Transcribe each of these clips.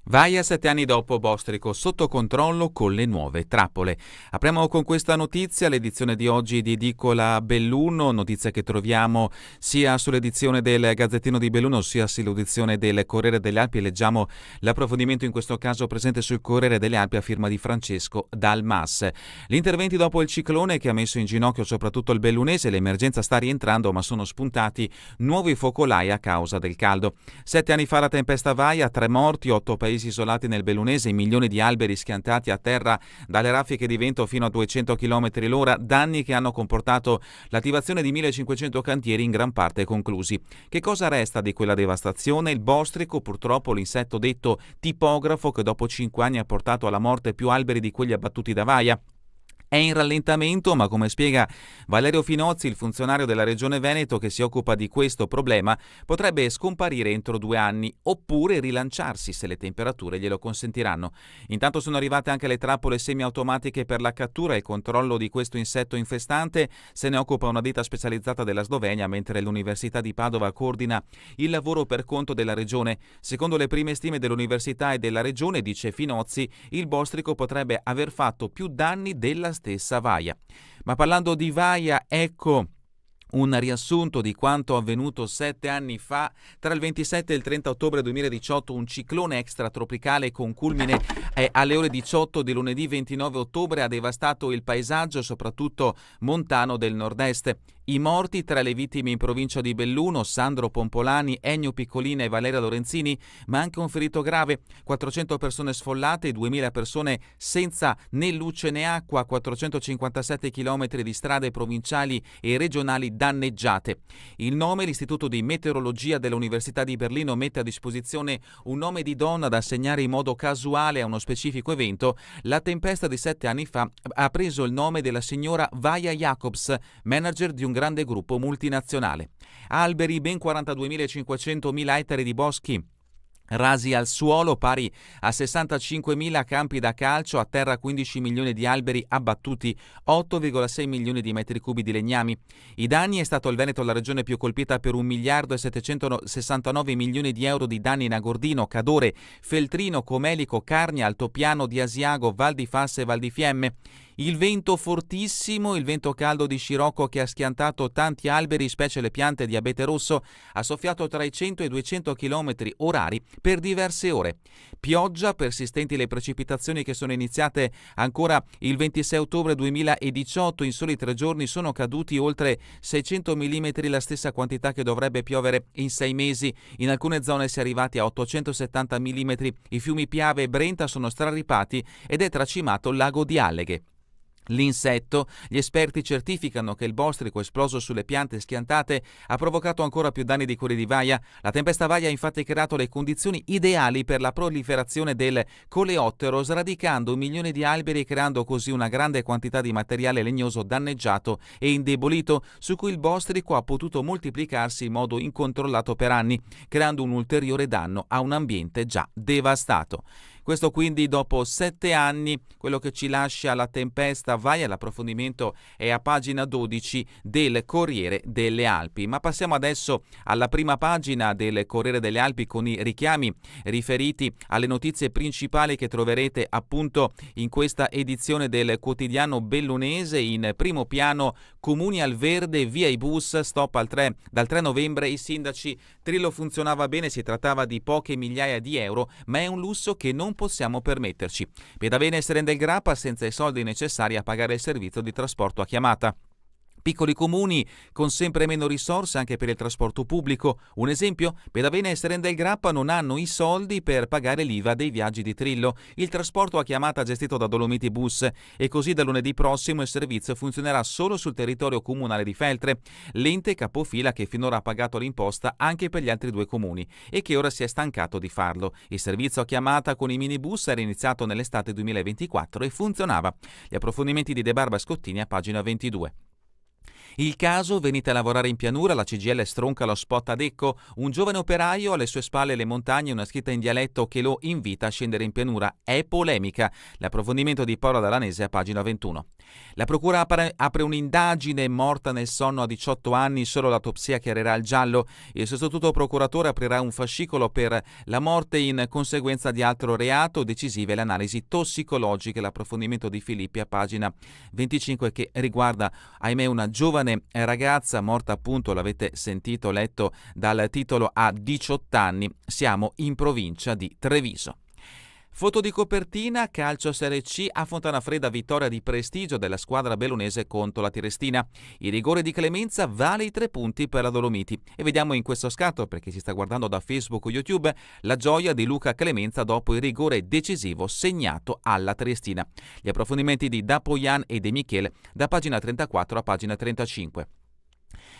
Vaia 7 anni dopo Bostrico, sotto controllo con le nuove trappole. Apriamo con questa notizia l'edizione di oggi di Edicola Belluno, notizia che troviamo sia sull'edizione del Gazzettino di Belluno sia sull'edizione del Corriere delle Alpi. Leggiamo l'approfondimento in questo caso presente sul Corriere delle Alpi a firma di Francesco Dalmas. Gli interventi dopo il ciclone che ha messo in ginocchio soprattutto il bellunese, l'emergenza sta rientrando ma sono spuntati nuovi focolai a causa del caldo. 7 anni fa la tempesta Vaia, 3 morti, 8 paesi isolati nel bellunese, milioni di alberi schiantati a terra dalle raffiche di vento fino a 200 km l'ora, danni che hanno comportato l'attivazione di 1500 cantieri in gran parte conclusi. Che cosa resta di quella devastazione? Il bostrico, purtroppo l'insetto detto tipografo che dopo 5 anni ha portato alla morte più alberi di quelli abbattuti da Vaia. È in rallentamento, ma come spiega Valerio Finozzi, il funzionario della Regione Veneto che si occupa di questo problema, potrebbe scomparire entro 2 anni oppure rilanciarsi se le temperature glielo consentiranno. Intanto sono arrivate anche le trappole semiautomatiche per la cattura e il controllo di questo insetto infestante. Se ne occupa una ditta specializzata della Slovenia, mentre l'Università di Padova coordina il lavoro per conto della Regione. Secondo le prime stime dell'Università e della Regione, dice Finozzi, il bostrico potrebbe aver fatto più danni della stessa Vaia. Ma parlando di Vaia, ecco un riassunto di quanto avvenuto 7 anni fa. Tra il 27 e il 30 ottobre 2018 un ciclone extratropicale con culmine alle ore 18 di lunedì 29 ottobre ha devastato il paesaggio, soprattutto montano del nord-est. I morti tra le vittime in provincia di Belluno, Sandro Pompolani, Ennio Piccolina e Valeria Lorenzini, ma anche un ferito grave, 400 persone sfollate, 2000 persone senza né luce né acqua, 457 chilometri di strade provinciali e regionali danneggiate. Il nome, l'Istituto di Meteorologia dell'Università di Berlino mette a disposizione un nome di donna da assegnare in modo casuale a uno specifico evento. La tempesta di 7 anni fa ha preso il nome della signora Vaia Jacobs, manager di un grande gruppo multinazionale. Alberi, ben 42.500.000 ettari di boschi rasi al suolo, pari a 65.000 campi da calcio, a terra 15 milioni di alberi abbattuti, 8,6 milioni di metri cubi di legnami. I danni: è stato il Veneto la regione più colpita per 1 miliardo e 769 milioni di euro di danni in Agordino, Cadore, Feltrino, Comelico, Carnia, Altopiano di Asiago, Val di Fassa e Val di Fiemme. Il vento fortissimo, il vento caldo di scirocco che ha schiantato tanti alberi, specie le piante di abete rosso, ha soffiato tra i 100 e i 200 km orari per diverse ore. Pioggia, persistenti le precipitazioni che sono iniziate ancora il 26 ottobre 2018, in soli 3 giorni sono caduti oltre 600 mm, la stessa quantità che dovrebbe piovere in 6 mesi. In alcune zone si è arrivati a 870 mm. I fiumi Piave e Brenta sono straripati ed è tracimato il lago di Alleghe. L'insetto, gli esperti certificano che il bostrico esploso sulle piante schiantate ha provocato ancora più danni di quelli di Vaia. La tempesta Vaia ha infatti creato le condizioni ideali per la proliferazione del coleottero, sradicando 1 milione di alberi e creando così una grande quantità di materiale legnoso danneggiato e indebolito, su cui il bostrico ha potuto moltiplicarsi in modo incontrollato per anni, creando un ulteriore danno a un ambiente già devastato. Questo quindi dopo 7 anni, quello che ci lascia la tempesta Vaia. L'approfondimento è a pagina 12 del Corriere delle Alpi. Ma passiamo adesso alla prima pagina del Corriere delle Alpi con i richiami riferiti alle notizie principali che troverete appunto in questa edizione del quotidiano bellunese. In primo piano: comuni al verde, via i bus, stop dal 3 novembre i sindaci. Trillo funzionava bene, si trattava di poche migliaia di euro, ma è un lusso che non possiamo permetterci. Piedavene e Seren del Grappa senza i soldi necessari a pagare il servizio di trasporto a chiamata. Piccoli comuni con sempre meno risorse anche per il trasporto pubblico. Un esempio: Piedavene e Seren del Grappa non hanno i soldi per pagare l'IVA dei viaggi di Trillo. Il trasporto a chiamata gestito da Dolomiti Bus, e così da lunedì prossimo il servizio funzionerà solo sul territorio comunale di Feltre, l'ente capofila che finora ha pagato l'imposta anche per gli altri 2 comuni e che ora si è stancato di farlo. Il servizio a chiamata con i minibus era iniziato nell'estate 2024 e funzionava. Gli approfondimenti di De Barba Scottini a pagina 22. Il caso: venite a lavorare in pianura, la CGIL stronca lo spot ad Ecco, un giovane operaio, alle sue spalle le montagne, una scritta in dialetto che lo invita a scendere in pianura. È polemica. L'approfondimento di Paola Dalanese a pagina 21. La procura apre un'indagine: morta nel sonno a 18 anni, solo l'autopsia chiarirà il giallo. Il sostituto procuratore aprirà un fascicolo per la morte in conseguenza di altro reato, decisive le analisi tossicologiche. L'approfondimento di Filippi a pagina 25, che riguarda, ahimè, una giovane ragazza morta, appunto, l'avete sentito, letto dal titolo, a 18 anni. Siamo in provincia di Treviso. Foto di copertina: calcio Serie C, a Fontanafredda vittoria di prestigio della squadra bellunese contro la Tirestina. Il rigore di clemenza vale i 3 punti per la Dolomiti. E vediamo in questo scatto, per chi si sta guardando da Facebook o YouTube, la gioia di Luca Clemenza dopo il rigore decisivo segnato alla Triestina. Gli approfondimenti di Dapoyan e De Michele da pagina 34 a pagina 35.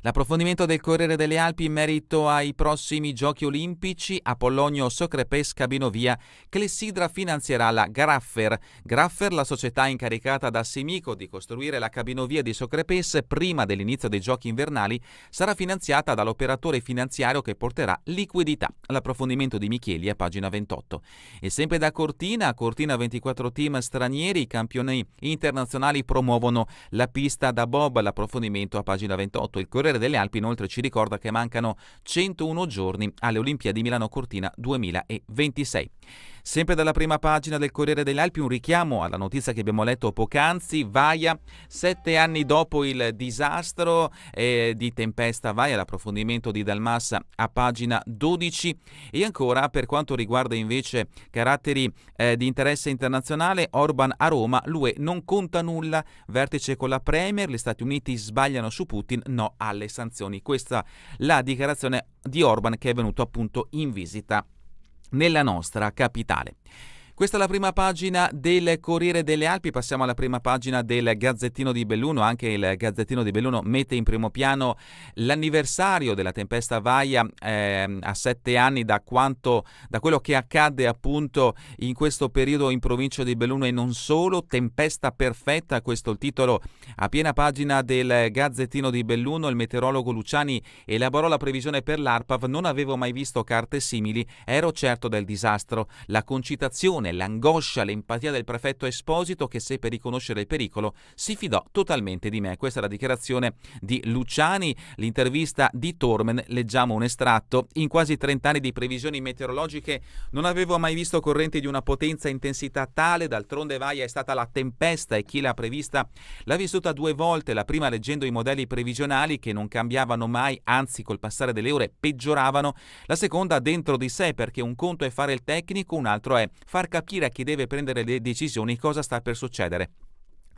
L'approfondimento del Corriere delle Alpi in merito ai prossimi Giochi Olimpici: Apollonio Socrepes Cabinovia, Clessidra finanzierà la Graffer, la società incaricata da Simico di costruire la cabinovia di Socrepes prima dell'inizio dei Giochi invernali, sarà finanziata dall'operatore finanziario che porterà liquidità. L'approfondimento di Micheli a pagina 28. E sempre da Cortina 24 team stranieri, i campioni internazionali promuovono la pista da bob. L'approfondimento a pagina 28. Il Corriere delle Alpi inoltre ci ricorda che mancano 101 giorni alle Olimpiadi Milano Cortina 2026. Sempre dalla prima pagina del Corriere delle Alpi un richiamo alla notizia che abbiamo letto poc'anzi: Vaia, 7 anni dopo il disastro di tempesta Vaia. L'approfondimento di Dalmassa a pagina 12. E ancora, per quanto riguarda invece caratteri di interesse internazionale, Orban a Roma, l'UE non conta nulla, vertice con la Premier, gli Stati Uniti sbagliano su Putin, no alle sanzioni. Questa la dichiarazione di Orban, che è venuto appunto in visita nella nostra capitale. Questa è la prima pagina del Corriere delle Alpi. Passiamo alla prima pagina del Gazzettino di Belluno. Anche il Gazzettino di Belluno mette in primo piano l'anniversario della tempesta Vaia, a 7 anni da quello che accadde appunto in questo periodo in provincia di Belluno e non solo. Tempesta perfetta, questo è il titolo a piena pagina del Gazzettino di Belluno. Il meteorologo Luciani elaborò la previsione per l'ARPAV: non avevo mai visto carte simili, ero certo del disastro. La concitazione, l'angoscia, l'empatia del prefetto Esposito, che seppe riconoscere il pericolo, si fidò totalmente di me. Questa è la dichiarazione di Luciani. L'intervista di Tormen, leggiamo un estratto: in quasi 30 anni di previsioni meteorologiche non avevo mai visto correnti di una potenza e intensità tale. D'altronde Vaia è stata la tempesta e chi l'ha prevista l'ha vissuta 2 volte, la prima leggendo i modelli previsionali che non cambiavano mai, anzi col passare delle ore peggioravano, la seconda dentro di sé, perché un conto è fare il tecnico, un altro è far capire a chi deve prendere le decisioni cosa sta per succedere.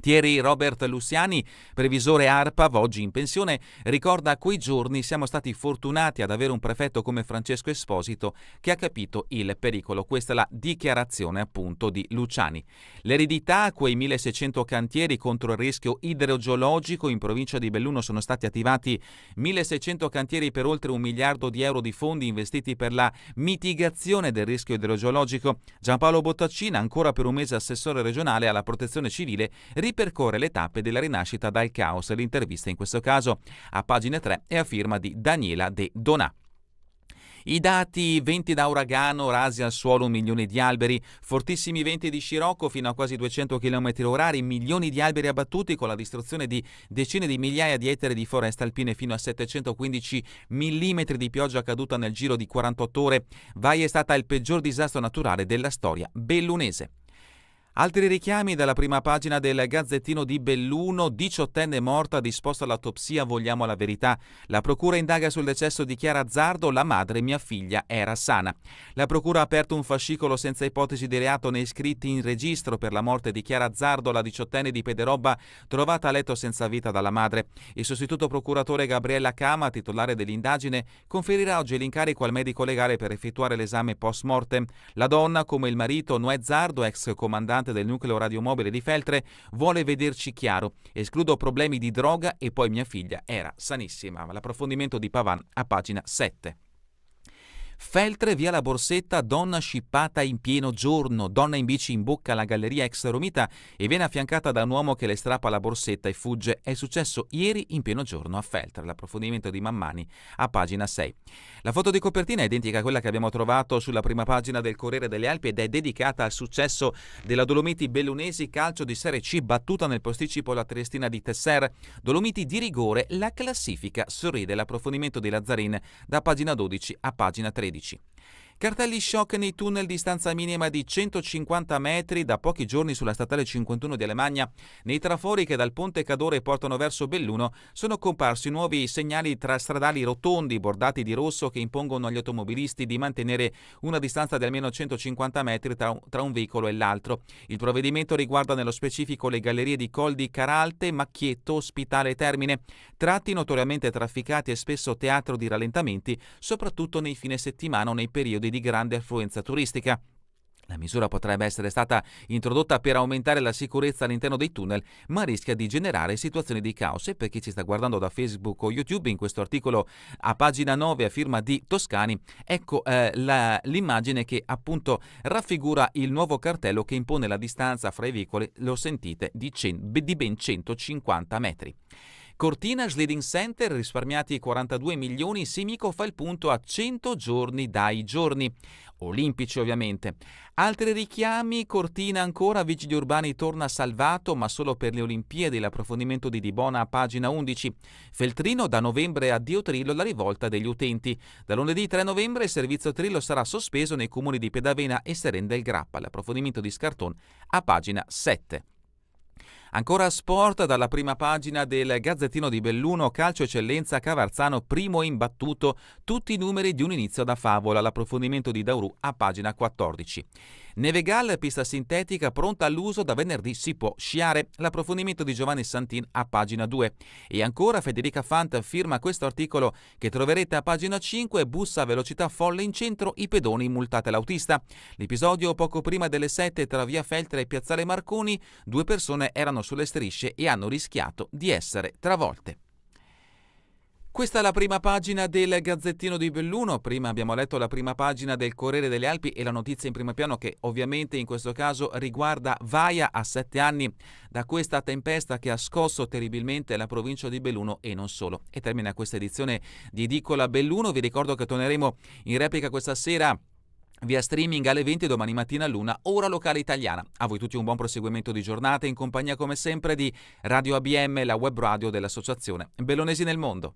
Thierry Robert Luciani, previsore ARPAV, oggi in pensione, ricorda: a quei giorni siamo stati fortunati ad avere un prefetto come Francesco Esposito che ha capito il pericolo. Questa è la dichiarazione appunto di Luciani. L'eredità: quei 1600 cantieri contro il rischio idrogeologico. In provincia di Belluno sono stati attivati 1600 cantieri per oltre 1 miliardo di euro di fondi investiti per la mitigazione del rischio idrogeologico. Giampaolo Bottaccina, ancora per un mese assessore regionale alla protezione civile, ripercorre le tappe della rinascita dal caos. L'intervista in questo caso a pagina 3 è a firma di Daniela De Donà. I dati: venti da uragano, rasi al suolo 1 milione di alberi, fortissimi venti di scirocco fino a quasi 200 km/h, milioni di alberi abbattuti con la distruzione di decine di migliaia di ettari di foreste alpine, fino a 715 mm di pioggia caduta nel giro di 48 ore. Vaia è stata il peggior disastro naturale della storia bellunese. Altri richiami dalla prima pagina del Gazzettino di Belluno: 18enne morta, disposta l'autopsia, vogliamo la verità. La procura indaga sul decesso di Chiara Zardo, la madre: mia figlia era sana. La procura ha aperto un fascicolo senza ipotesi di reato né iscritti in registro per la morte di Chiara Zardo, la 18enne di Pederobba, trovata a letto senza vita dalla madre. Il sostituto procuratore Gabriella Cama, titolare dell'indagine, conferirà oggi l'incarico al medico legale per effettuare l'esame post mortem. La donna, come il marito Noè Zardo, ex comandante del nucleo radiomobile di Feltre, vuole vederci chiaro: escludo problemi di droga e poi mia figlia era sanissima. L'approfondimento di Pavan a pagina 7. Feltre via la Borsetta, donna scippata in pieno giorno, donna in bici in bocca alla galleria ex Romita e viene affiancata da un uomo che le strappa la borsetta e fugge. È successo ieri in pieno giorno a Feltre, l'approfondimento di Mammani a pagina 6. La foto di copertina è identica a quella che abbiamo trovato sulla prima pagina del Corriere delle Alpi ed è dedicata al successo della Dolomiti Bellunesi, calcio di Serie C, battuta nel posticipo la Triestina di Tesser. Dolomiti di rigore, la classifica sorride. L'approfondimento di Lazzarin da pagina 12 a pagina 13. Cartelli shock nei tunnel, distanza minima di 150 metri da pochi giorni sulla statale 51 di Alemagna. Nei trafori che dal ponte Cadore portano verso Belluno sono comparsi nuovi segnali stradali rotondi bordati di rosso che impongono agli automobilisti di mantenere una distanza di almeno 150 metri tra un veicolo e l'altro. Il provvedimento riguarda nello specifico le gallerie di Col di Caralte, Macchietto, Ospitale Termine, tratti notoriamente trafficati e spesso teatro di rallentamenti, soprattutto nei fine settimana o nei periodi di grande affluenza turistica. La misura potrebbe essere stata introdotta per aumentare la sicurezza all'interno dei tunnel, ma rischia di generare situazioni di caos. E per chi ci sta guardando da Facebook o YouTube, in questo articolo a pagina 9 a firma di Toscani, ecco l'immagine che appunto raffigura il nuovo cartello che impone la distanza fra i veicoli, lo sentite, di ben 150 metri. Cortina Sliding Center, risparmiati 42 milioni, Simico fa il punto a 100 giorni dai giorni. Olimpici ovviamente. Altri richiami, Cortina ancora, Vigili Urbani torna salvato ma solo per le Olimpiadi, l'approfondimento di Dibona a pagina 11. Feltrino, da novembre addio Trillo, la rivolta degli utenti. Da lunedì 3 novembre il servizio Trillo sarà sospeso nei comuni di Pedavena e Seren del Grappa, l'approfondimento di Scarton a pagina 7. Ancora sport, dalla prima pagina del Gazzettino di Belluno, calcio eccellenza, Cavarzano primo imbattuto, tutti i numeri di un inizio da favola, l'approfondimento di Dauru a pagina 14. Nevegal, pista sintetica pronta all'uso, da venerdì si può sciare, l'approfondimento di Giovanni Santin a pagina 2. E ancora Federica Fant firma questo articolo che troverete a pagina 5, bussa a velocità folle in centro, i pedoni multate l'autista. L'episodio poco prima delle 7 tra via Feltre e piazzale Marconi, 2 persone erano sulle strisce e hanno rischiato di essere travolte. Questa è la prima pagina del Gazzettino di Belluno. Prima abbiamo letto la prima pagina del Corriere delle Alpi e la notizia in primo piano che ovviamente in questo caso riguarda Vaia, a 7 anni da questa tempesta che ha scosso terribilmente la provincia di Belluno e non solo. E termina questa edizione di Edicola Belluno. Vi ricordo che torneremo in replica questa sera via streaming alle 20 domani mattina all'1, ora locale italiana. A voi tutti un buon proseguimento di giornata in compagnia come sempre di Radio ABM, la web radio dell'Associazione Bellunesi nel Mondo.